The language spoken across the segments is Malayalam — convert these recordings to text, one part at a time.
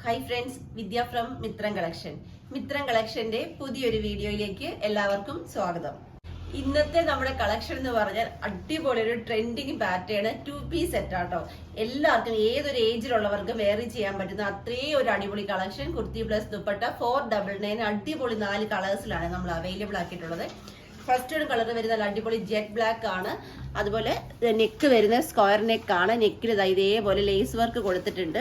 Hi friends, Vidya from Mithram collection. Mithram കളക്ഷന്റെ പുതിയൊരു വീഡിയോയിലേക്ക് എല്ലാവർക്കും സ്വാഗതം. ഇന്നത്തെ നമ്മുടെ കളക്ഷൻ എന്ന് പറഞ്ഞാൽ അടിപൊളി ഒരു ട്രെൻഡിങ് പാറ്റേൺ 2-piece സെറ്റ് ആട്ടോ. എല്ലാവർക്കും ഏതൊരു ഏജിലുള്ളവർക്കും വെയർ ചെയ്യാൻ പറ്റുന്ന അത്രയും ഒരു അടിപൊളി കളക്ഷൻ. കുർത്തി പ്ലസ് ദുപ്പട്ട 499 അടിപൊളി 4 കളേഴ്സിലാണ് നമ്മൾ അവൈലബിൾ ആക്കിയിട്ടുള്ളത്. ഫസ്റ്റ് ഒരു കളർ വരുന്നത് അടിപൊളി ജെറ്റ് ബ്ലാക്ക് ആണ്. അതുപോലെ നെക്ക് വരുന്ന സ്ക്വയർ നെക്ക് ആണ്. നെക്കിൽ ഇതേപോലെ ലേസ് വർക്ക് കൊടുത്തിട്ടുണ്ട്.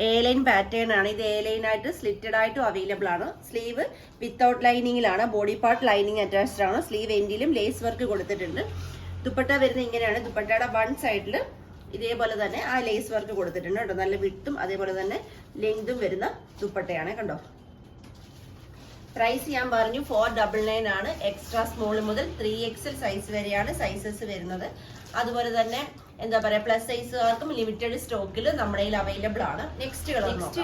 എ ലൈൻ പാറ്റേൺ ആണ്. ഇത് എ ലൈൻ ആയിട്ട് സ്ലിറ്റഡ് ആയിട്ടും അവൈലബിൾ ആണ്. സ്ലീവ് വിത്തൗട്ട് ലൈനിങ്ങിലാണ്. ബോഡി പാർട്ട് ലൈനിങ് അറ്റാച്ച്ഡ് ആണ്. സ്ലീവ് എൻഡിലും ലേസ് വർക്ക് കൊടുത്തിട്ടുണ്ട്. ദുപ്പട്ട വരുന്നത് ഇങ്ങനെയാണ്. ദുപ്പട്ടയുടെ വൺ സൈഡിൽ ഇതേപോലെ തന്നെ ആ ലേസ് വർക്ക് കൊടുത്തിട്ടുണ്ട് കേട്ടോ. നല്ല വിട്ടും അതേപോലെ തന്നെ ലെങ്തും വരുന്ന ദുപ്പട്ടയാണ് കണ്ടോ. പ്രൈസ് ഞാൻ പറഞ്ഞു 499 ആണ്. എക്സ്ട്രാ സ്മോൾ മുതൽ 3XL സൈസ് വരെയാണ് സൈസസ് വരുന്നത്. അതുപോലെ തന്നെ എന്താ പറയാ, പ്ലസ് സൈസുകാർക്കും ലിമിറ്റഡ് സ്റ്റോക്കിൽ നമ്മുടെ അവൈലബിൾ ആണ്. നെക്സ്റ്റ്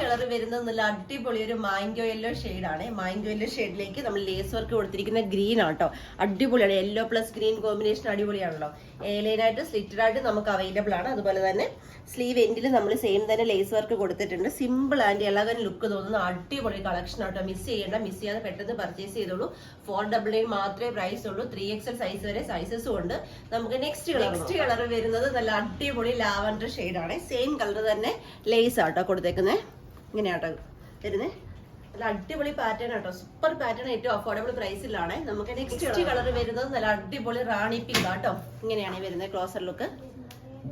കളർ വരുന്നത് നല്ല അടിപൊളി ഒരു മാംഗോ യെല്ലോ ഷെയ്ഡാണ്. മാംഗോ യെല്ലോ ഷെയ്ഡിലേക്ക് നമ്മൾ ലേസ് വർക്ക് കൊടുത്തിരിക്കുന്ന ഗ്രീൻ ആട്ടോ. അടിപൊളിയാണ്. യെല്ലോ പ്ലസ് ഗ്രീൻ കോമ്പിനേഷൻ അടിപൊളിയാണല്ലോ. എലൈനായിട്ട് സ്ലിറ്റഡ് ആയിട്ട് നമുക്ക് അവൈലബിൾ ആണ്. അതുപോലെ തന്നെ സ്ലീവ് എൻഡിൽ നമ്മൾ സെയിം തന്നെ ലേസ് വർക്ക് കൊടുത്തിട്ടുണ്ട്. സിമ്പിൾ ആൻഡ് എലഗൻ ലുക്ക് തോന്നുന്ന അടിപൊളി കളക്ഷൻ ആട്ടോ. മിസ് ചെയ്യാതെ പെട്ടെന്ന് പർച്ചേസ് ചെയ്തോളൂ. 499 മാത്രമേ പ്രൈസ് ഉള്ളൂ. 3XL സൈസ് വരെ സൈസസും ഉണ്ട്. നമുക്ക് നെക്സ്റ്റ് കളർ വരുന്നത് നല്ല അടിപൊളി ലാവൻഡർ ഷെയ്ഡാണ്. സെയിം കളർ തന്നെ ലേസ് ആട്ടോ കൊടുത്തേക്കുന്നത്. ഇങ്ങനെയാട്ടോ വരുന്നത്. നല്ല അടിപൊളി പാറ്റേൺ ആട്ടോ. Super pattern. ഏറ്റവും അഫോർഡബിൾ പ്രൈസിലാണ്. നമുക്ക് നെക്സ്റ്റ് കളർ വരുന്നത് നല്ല അടിപൊളി റാണി പിങ്ക് ആട്ടോ. ഇങ്ങനെയാണ് വരുന്നത് ക്ലോസർ ലുക്ക്.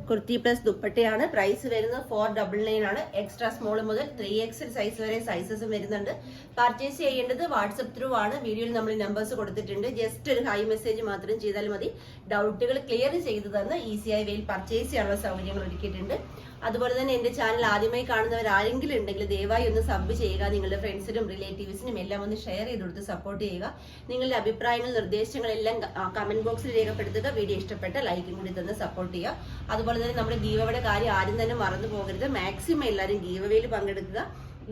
കുർത്തി പ്ലസ് ദുപ്പട്ടയാണ്. പ്രൈസ് വരുന്നത് 499 ആണ്. എക്സ്ട്രാ സ്മോൾ മുതൽ 3XL സൈസ് വരെ സൈസസും വരുന്നുണ്ട്. പർച്ചേസ് ചെയ്യേണ്ടത് വാട്സപ്പ് ത്രൂ ആണ്. വീഡിയോയിൽ നമ്മൾ നമ്പേഴ്സ് കൊടുത്തിട്ടുണ്ട്. ജസ്റ്റ് ഒരു ഹൈ മെസ്സേജ് മാത്രം ചെയ്താൽ മതി. ഡൗട്ടുകൾ ക്ലിയർ ചെയ്തു തന്ന് ഈസിയായി വെയിൽ പർച്ചേസ് ചെയ്യാനുള്ള സൗകര്യങ്ങൾ ഒരുക്കിയിട്ടുണ്ട്. അതുപോലെ തന്നെ എന്റെ ചാനൽ ആദ്യമായി കാണുന്നവർ ആരെങ്കിലും ഉണ്ടെങ്കിൽ ദയവായി ഒന്ന് സബ് ചെയ്യുക. നിങ്ങളുടെ ഫ്രണ്ട്സിനും റിലേറ്റീവ്സിനും എല്ലാം ഒന്ന് ഷെയർ ചെയ്ത് കൊടുത്ത് സപ്പോർട്ട് ചെയ്യുക. നിങ്ങളുടെ അഭിപ്രായങ്ങൾ നിർദ്ദേശങ്ങളെല്ലാം കമന്റ് ബോക്സിൽ രേഖപ്പെടുത്തുക. വീഡിയോ ഇഷ്ടപ്പെട്ട ലൈക്കും കൂടി തന്ന് സപ്പോർട്ട് ചെയ്യുക. അതുപോലെ തന്നെ നമ്മുടെ ഗീവയുടെ കാര്യം ആരും തന്നെ മറന്നു പോകരുത്. മാക്സിമം എല്ലാവരും ഗീവയിൽ പങ്കെടുക്കുക.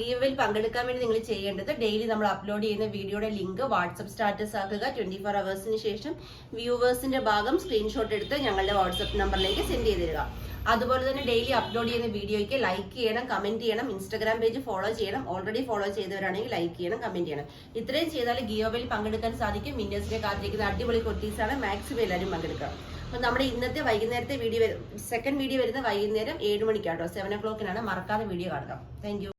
ഗീവയിൽ പങ്കെടുക്കാൻ വേണ്ടി നിങ്ങൾ ചെയ്യേണ്ടത് ഡെയിലി നമ്മൾ അപ്ലോഡ് ചെയ്യുന്ന വീഡിയോയുടെ ലിങ്ക് വാട്സപ്പ് സ്റ്റാറ്റസ് ആക്കുക. 24 അവേഴ്സിന് ശേഷം വ്യൂവേഴ്സിന്റെ ഭാഗം സ്ക്രീൻഷോട്ട് എടുത്ത് ഞങ്ങളുടെ വാട്സപ്പ് നമ്പറിലേക്ക് സെൻഡ് ചെയ്ത് തരിക. അതുപോലെ തന്നെ ഡെയിലി അപ്ലോഡ് ചെയ്യുന്ന വീഡിയോയ്ക്ക് ലൈക്ക് ചെയ്യണം, കമന്റ് ചെയ്യണം, ഇൻസ്റ്റാഗ്രാം പേജ് ഫോളോ ചെയ്യണം. ഓൾറെഡി ഫോളോ ചെയ്തവരാണെങ്കിൽ ലൈക്ക് ചെയ്യണം, കമന്റ് ചെയ്യണം. ഇത്രയും ചെയ്താൽ ഗീവയിൽ പങ്കെടുക്കാൻ സാധിക്കും. വിന്നേഴ്സിനെ കാത്തിരിക്കുന്ന അടിപൊളി കുർത്തീസാണ്. മാക്സിമം എല്ലാവരും പങ്കെടുക്കുക. അപ്പൊ നമ്മുടെ ഇന്നത്തെ വൈകുന്നേരത്തെ വീഡിയോ സെക്കൻഡ് വീഡിയോ വരുന്ന വൈകുന്നേരം 7 മണിക്കാട്ടോ. 7 o'clock മറക്കാതെ വീഡിയോ കാണുക. Thank you.